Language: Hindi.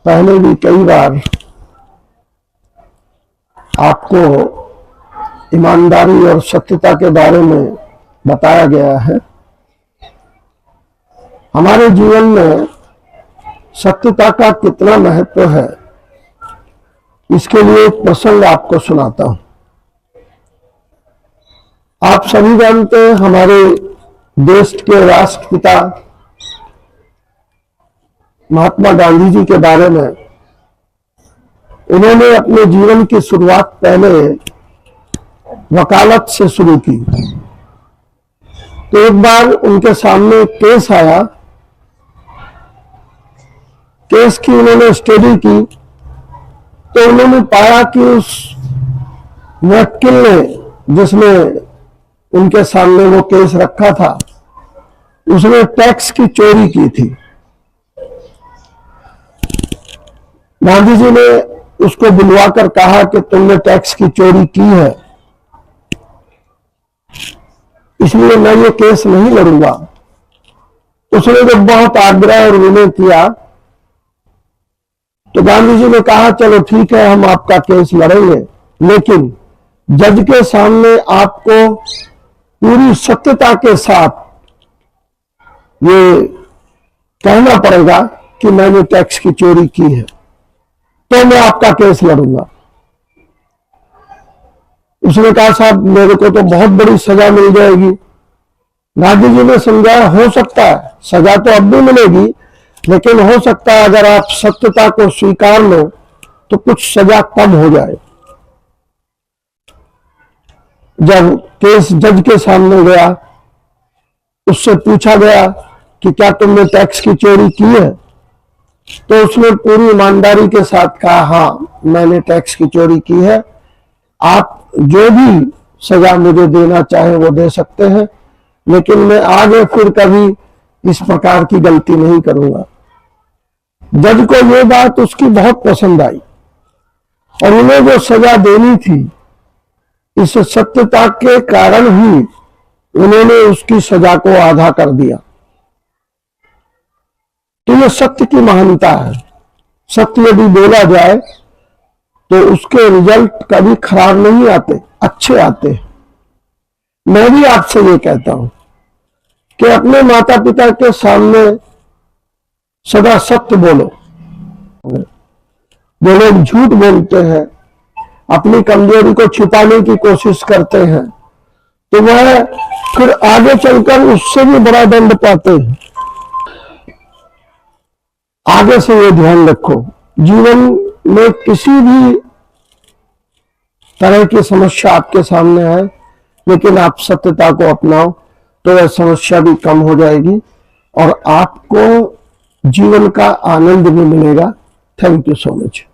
पहले भी कई बार आपको ईमानदारी और सत्यता के बारे में बताया गया है। हमारे जीवन में सत्यता का कितना महत्व है, इसके लिए एक प्रसंग आपको सुनाता हूं। आप सभी जानते हैं हमारे देश के राष्ट्रपिता महात्मा गांधी जी के बारे में। उन्होंने अपने जीवन की शुरुआत पहले वकालत से शुरू की। तो एक बार उनके सामने केस आया। केस की उन्होंने स्टडी की तो उन्होंने पाया कि उस वकील ने जिसने उनके सामने वो केस रखा था, उसने टैक्स की चोरी की थी। गांधी जी ने उसको बुलवाकर कहा कि तुमने टैक्स की चोरी की है, इसलिए मैं ये केस नहीं लड़ूंगा। उसने जब बहुत आग्रह और विनय किया तो गांधी जी ने कहा चलो ठीक है, हम आपका केस लड़ेंगे, लेकिन जज के सामने आपको पूरी सत्यता के साथ ये कहना पड़ेगा कि मैंने टैक्स की चोरी की है, तो मैं आपका केस लड़ूंगा। उसने कहा साहब मेरे को तो बहुत बड़ी सजा मिल जाएगी। गांधी जी ने समझाया हो सकता है सजा तो अब भी मिलेगी, लेकिन हो सकता है अगर आप सत्यता को स्वीकार लो तो कुछ सजा कम हो जाए। जब केस जज के सामने गया, उससे पूछा गया कि क्या तुमने टैक्स की चोरी की है, तो उसने पूरी ईमानदारी के साथ कहा हाँ मैंने टैक्स की चोरी की है, आप जो भी सजा मुझे देना चाहे वो दे सकते हैं, लेकिन मैं आगे फिर कभी इस प्रकार की गलती नहीं करूंगा। जज को ये बात उसकी बहुत पसंद आई और उन्हें जो सजा देनी थी इस सत्यता के कारण ही उन्होंने उसकी सजा को आधा कर दिया। तो ये सत्य की महानता है। सत्य यदि बोला जाए तो उसके रिजल्ट कभी खराब नहीं आते, अच्छे आते। मैं भी आपसे ये कहता हूं कि अपने माता पिता के सामने सदा सत्य बोलो। जो लोग झूठ बोलते हैं, अपनी कमजोरी को छुपाने की कोशिश करते हैं, तो वह फिर आगे चलकर उससे भी बड़ा दंड पाते हैं। आगे से ये ध्यान रखो, जीवन में किसी भी तरह की समस्या आपके सामने आए, लेकिन आप सत्यता को अपनाओ तो वह समस्या भी कम हो जाएगी और आपको जीवन का आनंद भी मिलेगा। Thank you so much.